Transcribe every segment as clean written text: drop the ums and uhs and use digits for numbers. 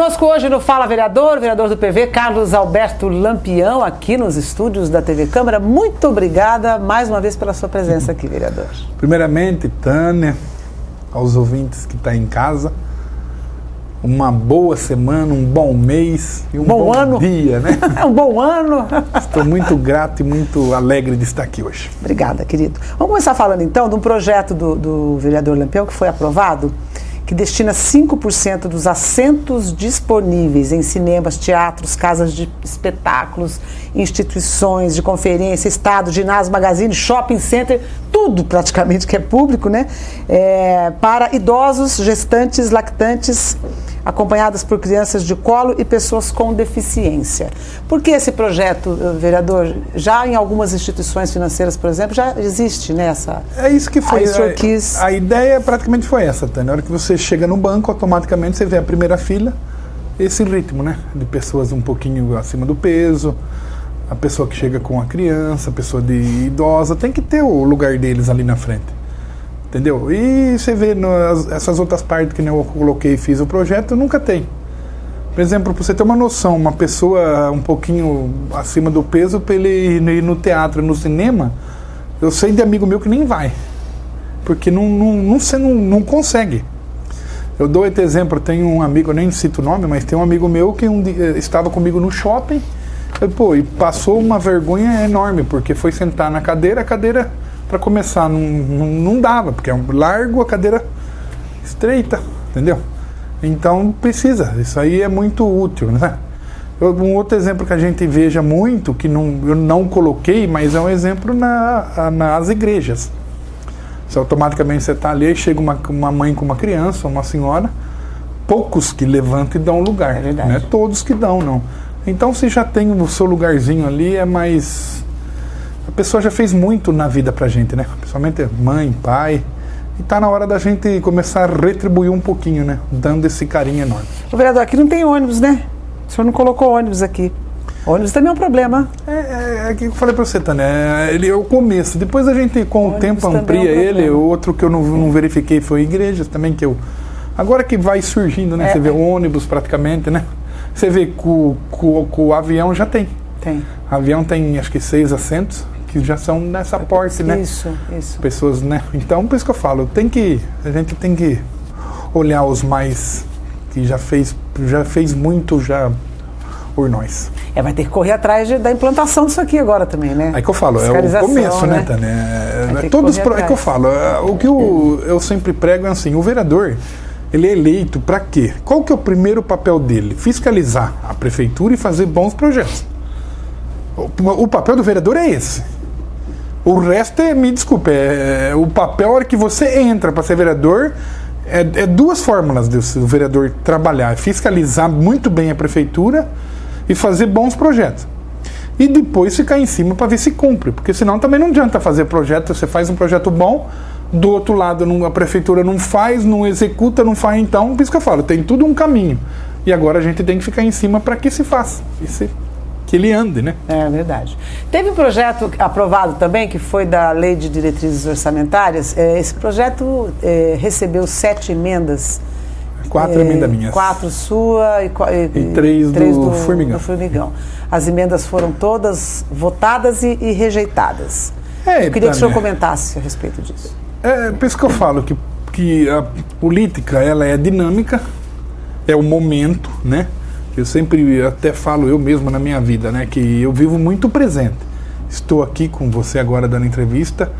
Conosco hoje no Fala Vereador, o vereador do PV, Carlos Alberto Lampião, aqui nos estúdios da TV Câmara. Muito obrigada mais uma vez pela sua presença aqui, vereador. Primeiramente, Tânia, aos ouvintes que estão em casa, uma boa semana, um bom mês e um bom ano. Dia, né? É um bom ano. Estou muito grato e muito alegre de estar aqui hoje. Obrigada, querido. Vamos começar falando então de um projeto do vereador Lampião que foi aprovado, que destina 5% dos assentos disponíveis em cinemas, teatros, casas de espetáculos, instituições de conferência, estado, ginásio, magazine, shopping center, tudo praticamente que é público, né? Para idosos, gestantes, lactantes, acompanhadas por crianças de colo e pessoas com deficiência. Por que esse projeto, vereador? Já em algumas instituições financeiras, por exemplo, já existe, né, essa... É isso que foi. A ideia praticamente foi essa, Tânia. Na hora que você chega no banco, automaticamente você vê a primeira fila, esse ritmo, né? De pessoas um pouquinho acima do peso, a pessoa que chega com a criança, a pessoa de idosa, tem que ter o lugar deles ali na frente. Entendeu? E você vê essas outras partes que eu coloquei e fiz o projeto, nunca tem. Por exemplo, para você ter uma noção, uma pessoa um pouquinho acima do peso, para ele ir no teatro, no cinema, eu sei de amigo meu que nem vai. Porque não consegue. Eu dou outro exemplo, tem um amigo, eu nem cito o nome, mas tem um amigo meu que um dia estava comigo no shopping, e passou uma vergonha enorme, porque foi sentar na cadeira, a cadeira... Para começar, não dava, porque é largo, a cadeira estreita, entendeu? Então precisa, isso aí é muito útil, né? Um outro exemplo que a gente veja muito, que eu não coloquei, mas é um exemplo nas igrejas. Se automaticamente você está ali, aí chega uma mãe com uma criança, uma senhora, poucos que levantam e dão lugar, não é todos que dão, não. Então se já tem o seu lugarzinho ali, é mais... A pessoa já fez muito na vida pra gente, né? Principalmente mãe, pai. E tá na hora da gente começar a retribuir um pouquinho, né? Dando esse carinho enorme. O vereador, aqui não tem ônibus, né? O senhor não colocou ônibus aqui. Ônibus também é um problema. É que eu falei pra você, Tânia. Ele é o começo. Depois a gente, com o tempo, amplia ele. Outro que eu não verifiquei foi igrejas também, que eu... Agora que vai surgindo, né? Você vê o ônibus praticamente, né? Você vê que o avião já tem. Tem. O avião tem, acho que 6 assentos, que já são nessa porte, né? Isso. Pessoas, né? Então, por isso que eu falo, a gente tem que olhar os mais que já fez muito já por nós. Vai ter que correr atrás da implantação disso aqui agora também, né? Aí que eu falo, é o começo, né, Tânia? É que eu falo, o que eu sempre prego é assim, o vereador, ele é eleito para quê? Qual que é o primeiro papel dele? Fiscalizar a prefeitura e fazer bons projetos. O papel do vereador é esse. O resto me desculpe, o papel, a hora que você entra para ser vereador, é duas fórmulas do vereador trabalhar: fiscalizar muito bem a prefeitura e fazer bons projetos. E depois ficar em cima para ver se cumpre, porque senão também não adianta fazer projeto, você faz um projeto bom, do outro lado a prefeitura não faz, não executa, não faz, então, por isso que eu falo, tem tudo um caminho. E agora a gente tem que ficar em cima para que se faça. Que ele ande, né? É verdade. Teve um projeto aprovado também, que foi da Lei de Diretrizes Orçamentárias. Esse projeto recebeu 7 emendas. 4 emendas minhas. 4 sua e 3 do Formigão. As emendas foram todas votadas e rejeitadas. Eu queria que o senhor comentasse a respeito disso. Por isso que eu falo que a política, ela é dinâmica, é o momento, né? Eu sempre até falo eu mesmo na minha vida, né, que eu vivo muito presente. Estou aqui com você agora dando entrevista,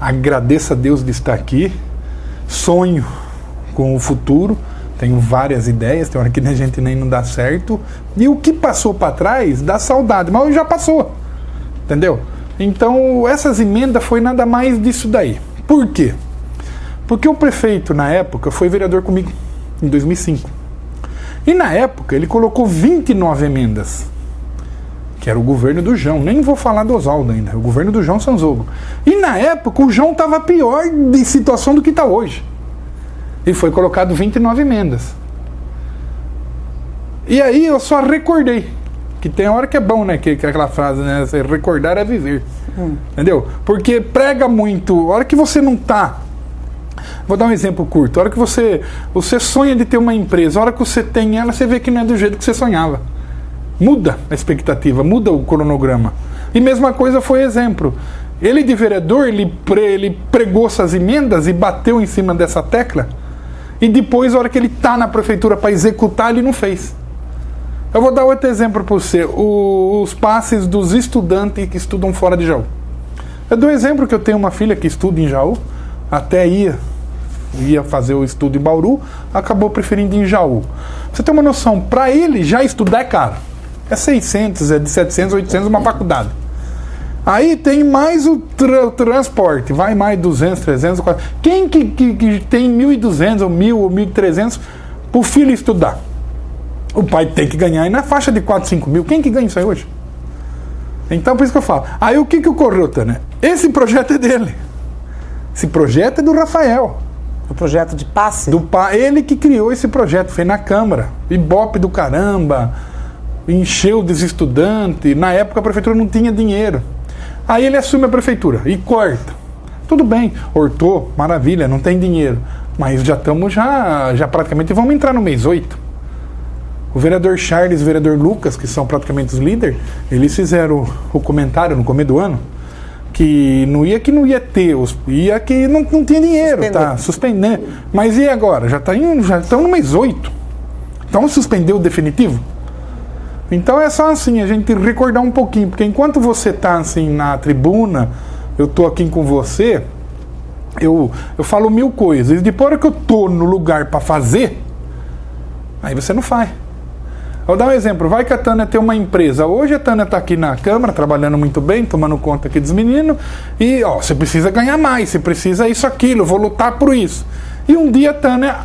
agradeço a Deus de estar aqui, sonho com o futuro, tenho várias ideias, tem hora que a gente nem não dá certo, e o que passou para trás dá saudade, mas já passou, entendeu? Então essas emendas foi nada mais disso daí. Por quê? Porque o prefeito na época foi vereador comigo, em 2005. E na época ele colocou 29 emendas, que era o governo do João, nem vou falar do Oswaldo ainda, o governo do João Sanzogo. E na época o João estava pior de situação do que está hoje. E foi colocado 29 emendas. E aí eu só recordei, que tem hora que é bom, né, que aquela frase, né, recordar é viver. Entendeu? Porque prega muito, a hora que você não está Vou dar um exemplo curto. A hora que você sonha de ter uma empresa, a hora que você tem ela, você vê que não é do jeito que você sonhava. Muda a expectativa, muda o cronograma. E mesma coisa foi exemplo. Ele de vereador, ele pregou essas emendas e bateu em cima dessa tecla. E depois, a hora que ele está na prefeitura para executar, ele não fez. Eu vou dar outro exemplo para você. Os passes dos estudantes que estudam fora de Jaú. Eu dou exemplo que eu tenho uma filha que estuda em Jaú, até ia fazer o estudo em Bauru, acabou preferindo ir em Jaú. Você tem uma noção, para ele já estudar é caro. É 600, é de 700, 800 uma faculdade. Aí tem mais o transporte, vai mais 200, 300, 400. Quem que tem 1.200 ou 1.000 ou 1.300 para o filho estudar? O pai tem que ganhar aí na faixa de 4, 5 mil. Quem que ganha isso aí hoje? Então, por isso que eu falo. Aí o que ocorreu, Tânia? Esse projeto é dele. Esse projeto é do Rafael. O projeto de passe? Ele que criou esse projeto, fez na Câmara. Ibope do caramba, encheu dos estudantes. Na época a prefeitura não tinha dinheiro. Aí ele assume a prefeitura e corta. Tudo bem, hortou, maravilha, não tem dinheiro. Mas já estamos já praticamente vamos entrar no mês 8. O vereador Charles e o vereador Lucas, que são praticamente os líderes, eles fizeram o comentário no começo do ano que não ia ter, ia que não tinha dinheiro, tá suspendendo. Mas e agora? Já estão no mês 8. Então suspendeu o definitivo? Então é só assim, a gente recordar um pouquinho, porque enquanto você está assim na tribuna, eu estou aqui com você, eu falo 1000 coisas, e depois que eu estou no lugar para fazer, aí você não faz. Vou dar um exemplo, vai que a Tânia tem uma empresa, hoje a Tânia está aqui na Câmara, trabalhando muito bem, tomando conta aqui dos meninos, e você precisa ganhar mais, você precisa isso, aquilo, eu vou lutar por isso. E um dia a Tânia,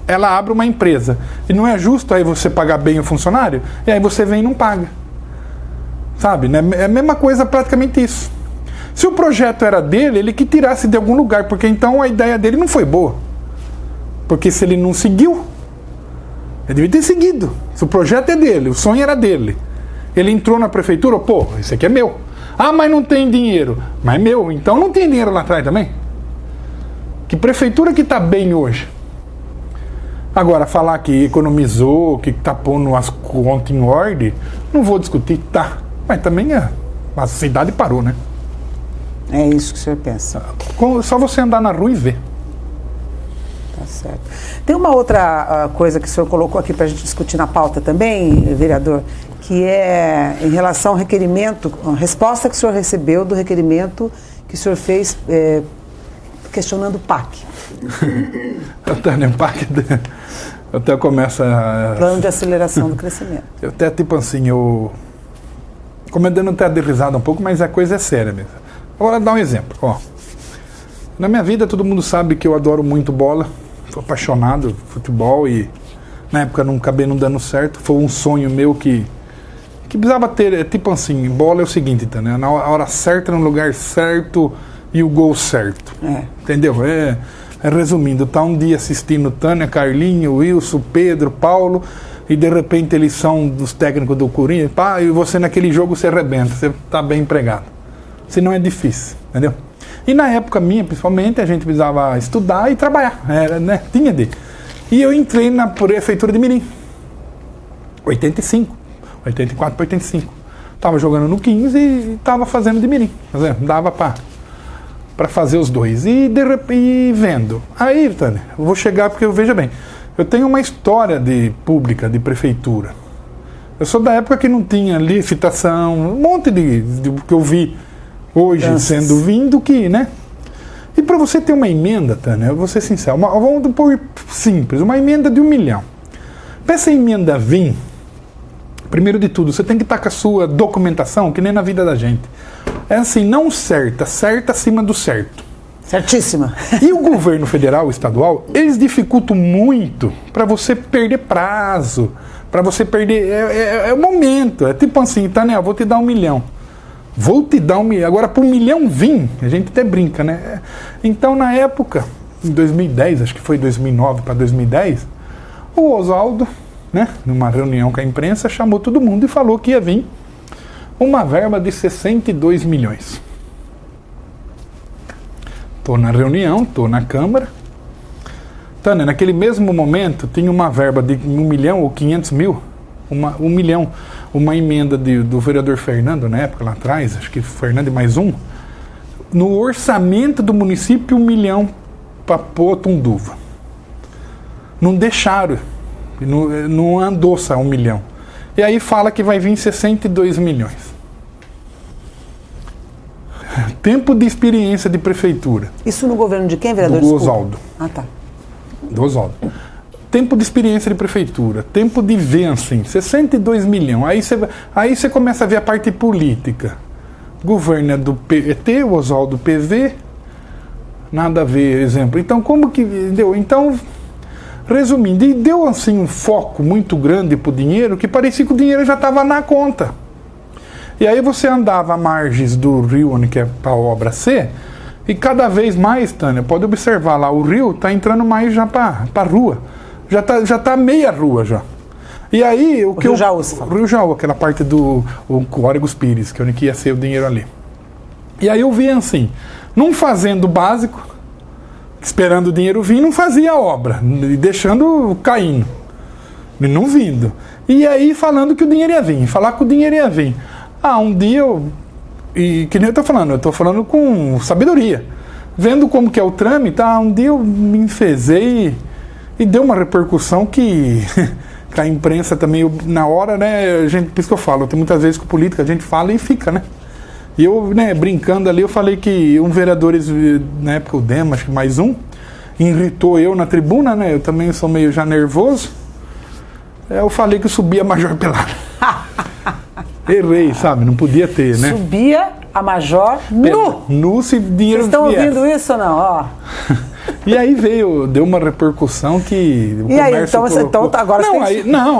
ela abre uma empresa, e não é justo aí você pagar bem o funcionário, e aí você vem e não paga. Sabe, né? É a mesma coisa, praticamente isso. Se o projeto era dele, ele que tirasse de algum lugar, porque então a ideia dele não foi boa. Porque se ele não seguiu, ele devia ter seguido. Se o projeto é dele, o sonho era dele. Ele entrou na prefeitura, pô, isso aqui é meu. Ah, mas não tem dinheiro. Mas é meu, então não tem dinheiro lá atrás também. Que prefeitura que está bem hoje? Agora, falar que economizou, que está pondo as contas em ordem, não vou discutir, tá. Mas também a cidade parou, né? É isso que o senhor pensa. Só você andar na rua e ver. Tá certo. Tem uma outra coisa que o senhor colocou aqui para a gente discutir na pauta também, vereador, que é em relação ao requerimento, a resposta que o senhor recebeu do requerimento que o senhor fez questionando o PAC. Tânia, o PAC até começa Plano de Aceleração do Crescimento. Eu até tipo assim, comendando até de risada um pouco, mas a coisa é séria mesmo. Agora dar um exemplo, ó. Na minha vida todo mundo sabe que eu adoro muito bola, sou apaixonado por futebol e na época não acabei não dando certo, foi um sonho meu que precisava ter, tipo assim, bola é o seguinte, tá, né? Na hora certa, no lugar certo e o gol certo, entendeu? Resumindo, tá um dia assistindo Tânia, Carlinho, Wilson, Pedro, Paulo e de repente eles são dos técnicos do Corinthians, pá, e você naquele jogo você arrebenta, você tá bem empregado. Senão é difícil, entendeu? E na época minha, principalmente, a gente precisava estudar e trabalhar, né? Tinha de. E eu entrei na prefeitura de Mirim, 84 para 85. Tava jogando no 15 e tava fazendo de Mirim, dava para fazer os dois. E de repente, vendo. Aí, Tânia, eu vou chegar porque veja bem, eu tenho uma história pública, de prefeitura. Eu sou da época que não tinha licitação, um monte de que eu vi hoje sendo vindo que, né? E para você ter uma emenda, Tânia, eu vou ser sincero, vamos pôr simples, uma emenda de 1 milhão. Para essa emenda vir, primeiro de tudo, você tem que estar com a sua documentação, que nem na vida da gente. É assim, não certa acima do certo. Certíssima. E o governo federal, estadual, eles dificultam muito para você perder prazo, para você perder... É o momento, é tipo assim, Tânia, vou te dar 1 milhão. Vou te dar 1 milhão. Agora, para 1 milhão vir, a gente até brinca, né? Então, na época, em 2010, acho que foi 2009 para 2010, o Oswaldo, né, numa reunião com a imprensa, chamou todo mundo e falou que ia vir uma verba de 62 milhões. Estou na reunião, estou na Câmara. Tânia, naquele mesmo momento, tinha uma verba de 1 milhão ou 500 mil, 1 milhão, uma emenda do vereador Fernando, na época, lá atrás, acho que Fernando e mais um, no orçamento do município, 1 milhão para Potunduva. Não deixaram, não andou só 1 milhão. E aí fala que vai vir 62 milhões. Tempo de experiência de prefeitura. Isso no governo de quem, vereador? Do Oswaldo. Ah, tá. Do Oswaldo. Tempo de experiência de prefeitura. Tempo de ver, assim, 62 milhões. Aí você começa a ver a parte política. Governo é do PT, o Oswaldo PV. Nada a ver, exemplo. Então, como que deu? Então, resumindo, deu assim um foco muito grande pro dinheiro, que parecia que o dinheiro já estava na conta. E aí você andava à margens do rio, onde que é para a obra ser, e cada vez mais, Tânia, pode observar lá, o rio está entrando mais já para a rua. Já tá meia rua já. E aí... O Rio Jaú, você fala. O Rio Jaú, aquela parte do Córregos Pires, que é onde ia ser o dinheiro ali. E aí eu vi assim, não fazendo o básico, esperando o dinheiro vir, não fazia a obra, deixando caindo, não vindo. E aí falando que o dinheiro ia vir, falar que o dinheiro ia vir. Um dia e que nem eu tô falando com sabedoria. Vendo como que é o trâmite, um dia eu me enfezei e deu uma repercussão que a imprensa também, na hora, né, por isso que eu falo, tem muitas vezes que política a gente fala e fica, né? E eu, né, brincando ali, eu falei que um vereador, na época o Dema, acho que mais um, irritou eu na tribuna, né? Eu também sou meio já nervoso. Eu falei que subia Major Pelado. Errei, sabe? Não podia ter, né? Subia a Major nu! Nu se dinheiro Vocês estão viesse. ouvindo isso ou não? Ó. E aí deu uma repercussão que o E aí, comércio então agora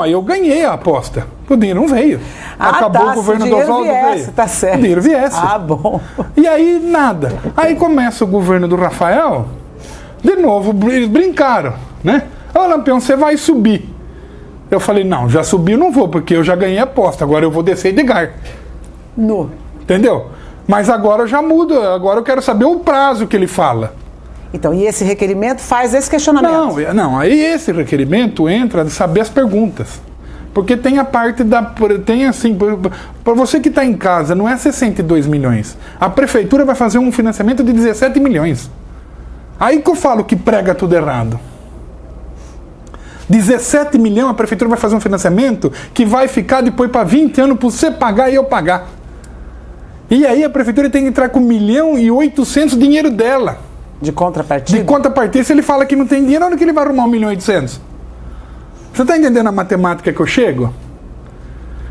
aí eu ganhei a aposta. O dinheiro não veio. Acabou o governo do Oswaldo, veio. Tá certo. O dinheiro viesse. Bom. E aí, nada. Aí começa o governo do Rafael, de novo, eles brincaram, né? Lampião, você vai subir. Eu falei, não, já subiu, não vou, porque eu já ganhei a aposta, agora eu vou descer Edgar. Nu. Entendeu? Mas agora eu já mudo, agora eu quero saber o prazo que ele fala. Então, e esse requerimento faz esse questionamento? Não, aí esse requerimento entra de saber as perguntas. Porque tem a parte tem assim, para você que está em casa, não é 62 milhões. A prefeitura vai fazer um financiamento de 17 milhões. Aí que eu falo que prega tudo errado. 17 milhões a prefeitura vai fazer um financiamento que vai ficar depois para 20 anos para você pagar e eu pagar. E aí a prefeitura tem que entrar com 1.800.000 dinheiro dela. De contrapartida? De contrapartida, se ele fala que não tem dinheiro, onde que ele vai arrumar 1.800.000? Você está entendendo a matemática que eu chego?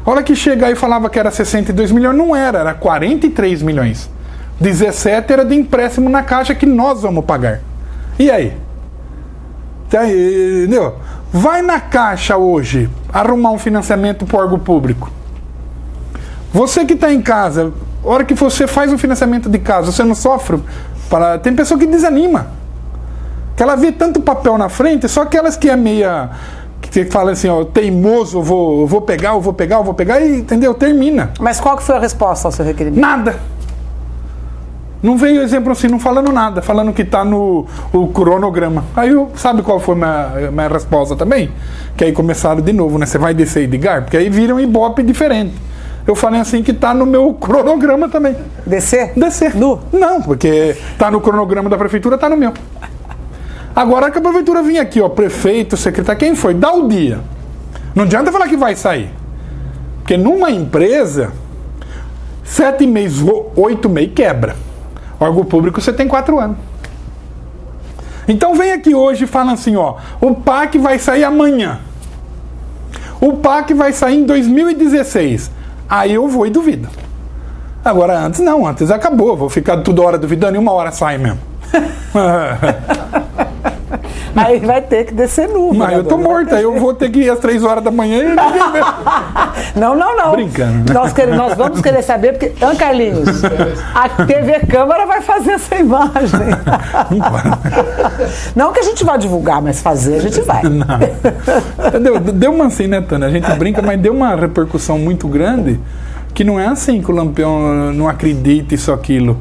A hora que chega aí falava que era 62 milhões, não era 43 milhões. 17 era de empréstimo na Caixa que nós vamos pagar. E aí? Entendeu? Vai na Caixa hoje arrumar um financiamento para o órgão público. Você que está em casa, a hora que você faz um financiamento de casa, você não sofre? Tem pessoa que desanima. Que ela vê tanto papel na frente, só aquelas que é meia... que fala assim, teimoso, eu vou pegar, e, entendeu? Termina. Mas qual que foi a resposta ao seu requerimento? Nada. Não veio exemplo assim, não falando nada, falando que está no cronograma. Aí, sabe qual foi minha resposta também? Que aí começaram de novo, né? Você vai descer Edgar? Porque aí viram um ibope diferente. Eu falei assim que está no meu cronograma também. Descer? Descer. Nu? Não, porque está no cronograma da prefeitura, está no meu. Agora que a prefeitura vinha aqui, prefeito, secretário, quem foi? Dá o dia. Não adianta falar que vai sair. Porque numa empresa, 7 meses, 8 meses quebra. Órgão público você tem 4 anos. Então vem aqui hoje e fala assim, o PAC vai sair amanhã. O PAC vai sair em 2016. Aí eu vou e duvido. Agora antes não, antes acabou. Vou ficar toda hora duvidando e 1 hora sai mesmo. Aí vai ter que descer nu. Mas eu tô morto, aí eu vou ter que ir às 3 horas da manhã e ninguém vê. Não. Brincando, né? Nós vamos querer saber, porque, Carlinhos, a TV Câmara vai fazer essa imagem. Não que a gente vá divulgar, mas fazer a gente vai. Não. Deu uma assim, né, Tânia? A gente brinca, mas deu uma repercussão muito grande, que não é assim que o Lampião não acredita isso, aquilo.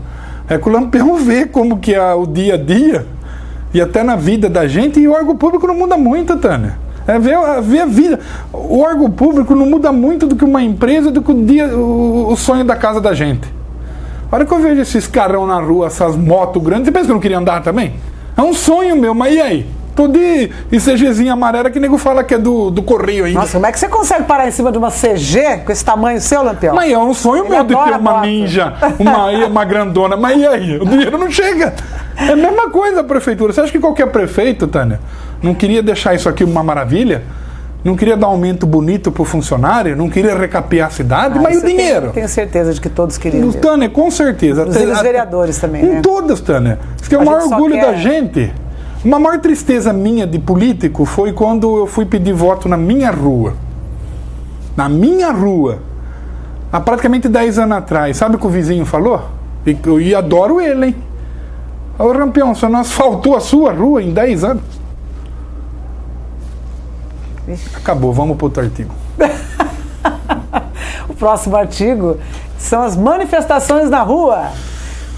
É que o Lampião vê como que é o dia a dia e até na vida da gente, e o órgão público não muda muito, Tânia. É ver a vida. O órgão público não muda muito do que uma empresa, do que o sonho da casa da gente. A hora que eu vejo esses carrão na rua, essas motos grandes, você pensa que eu não queria andar também? É um sonho meu, mas e aí? Tô de CGzinha amarela que o nego fala que é do Correio ainda. Nossa, como é que você consegue parar em cima de uma CG com esse tamanho seu, Lampião? Mas é um sonho meu de ter uma Ninja, uma grandona. Mas e aí? O dinheiro não chega. É a mesma coisa a prefeitura. Você acha que qualquer prefeito, Tânia, não queria deixar isso aqui uma maravilha? Não queria dar um aumento bonito pro funcionário? Não queria recapear a cidade? Mas e o dinheiro? Tenho certeza de que todos queriam. Tânia, com certeza. Inclusive os vereadores também, né? Em todas, Tânia. Isso que é o maior orgulho da gente. Uma maior tristeza minha de político foi quando eu fui pedir voto na minha rua. Na minha rua. Há praticamente 10 anos atrás. Sabe o que o vizinho falou? E adoro ele, hein? Ô, Lampião, só não asfaltou a sua rua em 10 anos. Acabou, vamos para outro artigo. O próximo artigo são as manifestações na rua,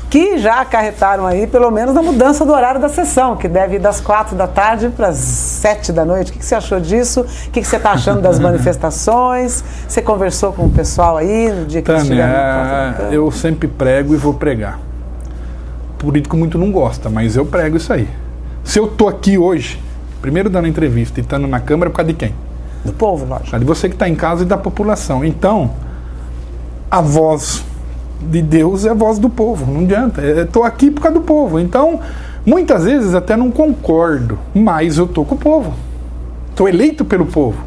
que já acarretaram aí, pelo menos, na mudança do horário da sessão, que deve ir das 4 da tarde para as 7 da noite. O que você achou disso? O que você está achando das manifestações? Você conversou com o pessoal aí no dia que Tânia, estiver no eu sempre prego e vou pregar. Político muito não gosta, mas eu prego isso aí. Se eu tô aqui hoje, primeiro dando entrevista e estando na Câmara, é por causa de quem? Do povo, lógico. Por causa de você que está em casa e da população. Então, a voz de Deus é a voz do povo, não adianta. Eu tô aqui por causa do povo. Então, muitas vezes até não concordo, mas eu tô com o povo. Tô eleito pelo povo.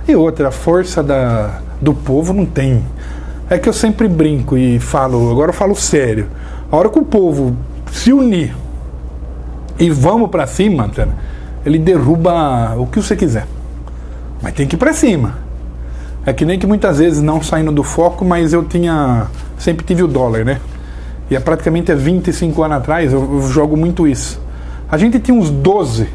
E outra, a força do povo não tem. É que eu sempre brinco e falo, agora eu falo sério. A hora que o povo se unir e vamos para cima, ele derruba o que você quiser. Mas tem que ir para cima. É que nem que muitas vezes, não saindo do foco, mas eu sempre tive o dólar, né? E praticamente há 25 anos atrás, eu jogo muito isso. A gente tinha uns 12,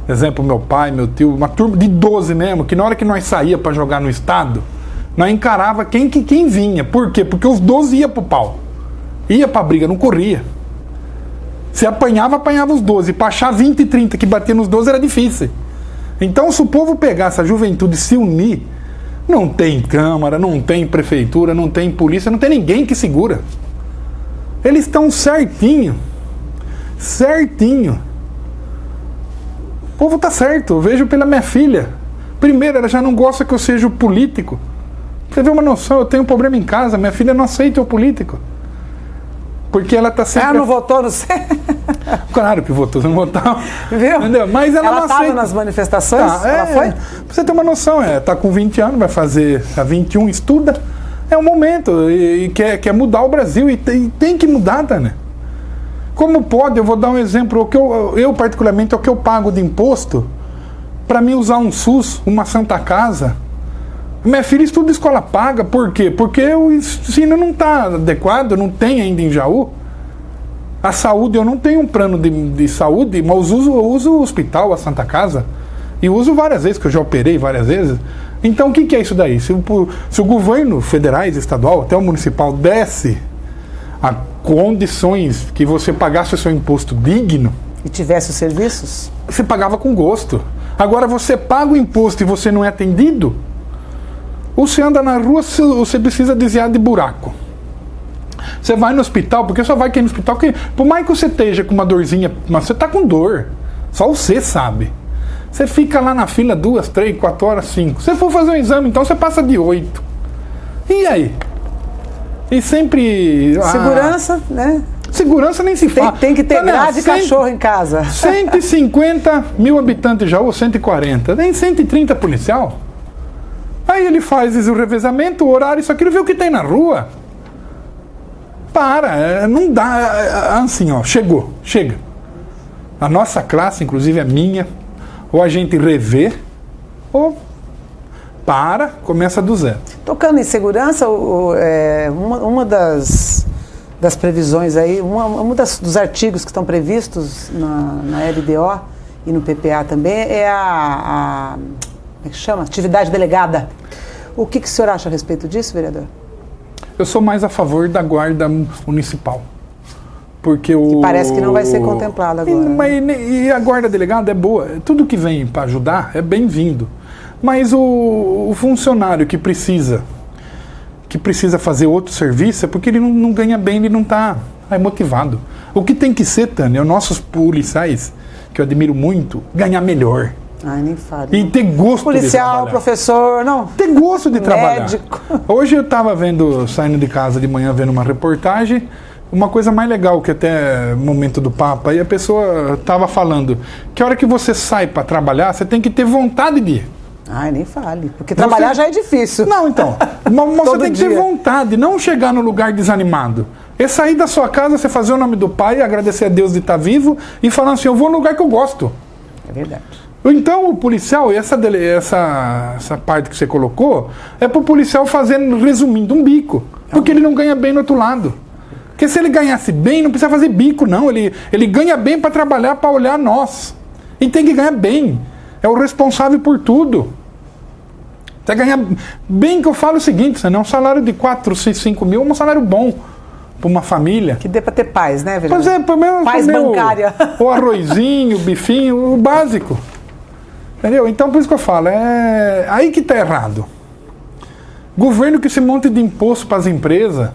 exemplo, meu pai, meu tio, uma turma de 12 mesmo, que na hora que nós saía para jogar no estado, nós encarava quem vinha. Por quê? Porque os 12 iam pro pau. Ia pra briga, não corria. Se apanhava os 12. Pra achar 20 e 30 que batia nos 12 era difícil. Então, se o povo pegasse a juventude e se unir, não tem Câmara, não tem Prefeitura, não tem polícia, não tem ninguém que segura. Eles estão certinho. Certinho. O povo tá certo. Eu vejo pela minha filha. Primeiro, ela já não gosta que eu seja o político. Você vê uma noção, eu tenho um problema em casa, minha filha não aceita o político. Porque ela tá sempre... Ela não votou no C? Claro que votou, não votava. Viu? Entendeu? Mas ela não estava aceita. nas manifestações? Tá, ela foi? Pra você ter uma noção, tá com 20 anos, vai fazer a 21, estuda. É um momento, e quer mudar o Brasil, e tem que mudar, Tânia. Como pode? Eu vou dar um exemplo. O que eu particularmente, o que eu pago de imposto, para mim usar um SUS, uma Santa Casa. Minha filha estuda escola paga, por quê? Porque o ensino não está adequado, não tem ainda em Jaú. A saúde, eu não tenho um plano de saúde, mas eu uso o hospital, a Santa Casa, e uso várias vezes, que eu já operei várias vezes. Então, o que é isso daí? Se o governo federal, estadual, até o municipal, desse a condições que você pagasse o seu imposto digno... E tivesse os serviços? Você pagava com gosto. Agora, você paga o imposto e você não é atendido... Você anda na rua, você precisa desviar de buraco. Você vai no hospital, porque só vai quem no hospital, que por mais que você esteja com uma dorzinha, mas você está com dor. Só você sabe. Você fica lá na fila 2, 3, 4 horas, 5. Se for fazer um exame, então você passa de 8. E aí? E sempre... Segurança, né? Segurança nem se fala. Tem que ter grade de cachorro em casa. 150 mil habitantes já, ou 140. Nem 130 policial. Aí ele faz o revezamento, o horário, isso aqui, vê o que tem na rua. Não dá, assim, ó, chega. A nossa classe, inclusive a minha, ou a gente revê, ou começa do zero. Tocando em segurança, uma das previsões aí, dos artigos que estão previstos na LDO e no PPA também, é como é que chama? Atividade delegada. O que o senhor acha a respeito disso, vereador? Eu sou mais a favor da guarda municipal. Porque o... parece que não vai ser contemplado agora. E a guarda delegada é boa. Tudo que vem para ajudar é bem-vindo. Mas o funcionário que precisa fazer outro serviço é porque ele não ganha bem, ele não está motivado. O que tem que ser, Tânia, os nossos policiais, que eu admiro muito, ganhar melhor. Ai, nem fale. E ter gosto policial, de trabalhar. Professor, não. Ter gosto de trabalhar. Médico. Hoje eu estava saindo de casa de manhã, vendo uma reportagem. Uma coisa mais legal que até momento do papo, aí a pessoa estava falando que a hora que você sai para trabalhar, você tem que ter vontade de ir. Ai, nem fale. Porque trabalhar já é difícil. Não, então. Mas você tem que ter vontade, não chegar no lugar desanimado. É sair da sua casa, você fazer o nome do pai, agradecer a Deus de estar vivo e falar assim, eu vou no lugar que eu gosto. É verdade. Então o policial, e essa parte que você colocou, é para o policial fazer, resumindo, um bico. Porque ele não ganha bem no outro lado. Porque se ele ganhasse bem, não precisa fazer bico, não. Ele ganha bem para trabalhar, para olhar nós. E tem que ganhar bem. É o responsável por tudo. Você ganhar bem, que eu falo o seguinte, um salário de 4, 6, 5 mil é um salário bom para uma família. Que dê para ter paz, né, vereador? Pois é, pelo menos paz bancária. O arrozinho, o bifinho, o básico. Entendeu? Então, por isso que eu falo, é aí que está errado. Governo que se monte de imposto para as empresas,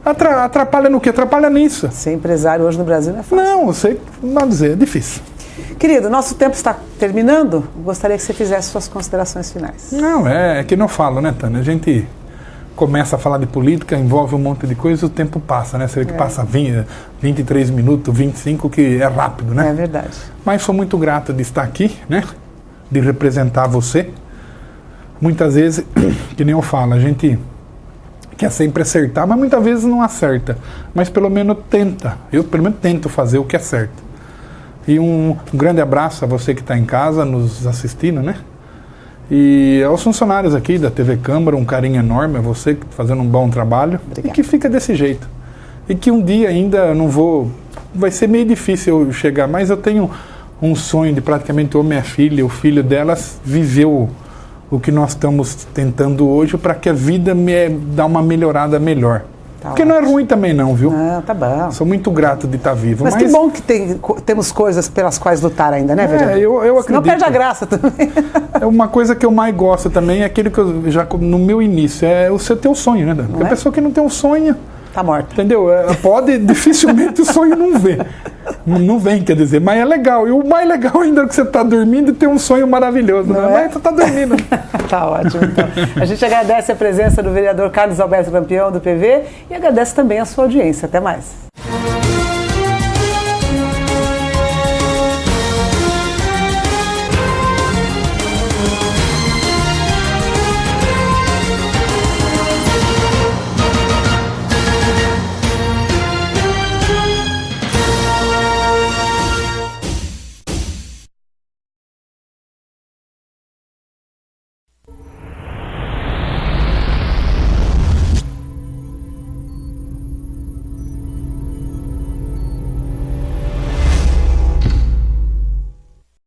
atrapalha no quê? Atrapalha nisso. Ser empresário hoje no Brasil não é fácil. Não, sei, vamos dizer, é difícil. Querido, nosso tempo está terminando. Gostaria que você fizesse suas considerações finais. Não, é que não falo, né, Tânia? A gente começa a falar de política, envolve um monte de coisa e o tempo passa, né? Você vê que passa 23 minutos, 25, que é rápido, né? É verdade. Mas sou muito grato de estar aqui, né? De representar você. Muitas vezes, que nem eu falo, a gente quer sempre acertar, mas muitas vezes não acerta. Mas pelo menos tenta. Eu pelo menos tento fazer o que é certo. E um grande abraço a você que está em casa, nos assistindo, né? E aos funcionários aqui da TV Câmara, um carinho enorme a você fazendo um bom trabalho. Obrigado. E que fica desse jeito. E que um dia ainda não vou... Vai ser meio difícil eu chegar, mas eu tenho um sonho de praticamente ou minha filha, o filho delas, viver o que nós estamos tentando hoje para que a vida me dê uma melhorada melhor. Tá. Porque ótimo. Não é ruim também não, viu? Não, tá bom. Sou muito grato de estar vivo. Mas que bom que temos coisas pelas quais lutar ainda, né, vereador? Eu acredito. Não perde a graça também. É uma coisa que eu mais gosto também, é aquele que eu já, no meu início, é o seu teu sonho, né, Dan? Porque a pessoa que não tem um sonho... Tá morta. Entendeu? Pode, dificilmente o sonho não vê. Não vem, quer dizer, mas é legal. E o mais legal ainda é que você está dormindo e tem um sonho maravilhoso. Não é? Mas você está dormindo. Tá ótimo, então. A gente agradece a presença do vereador Carlos Alberto Lampião, do PV, e agradece também a sua audiência. Até mais.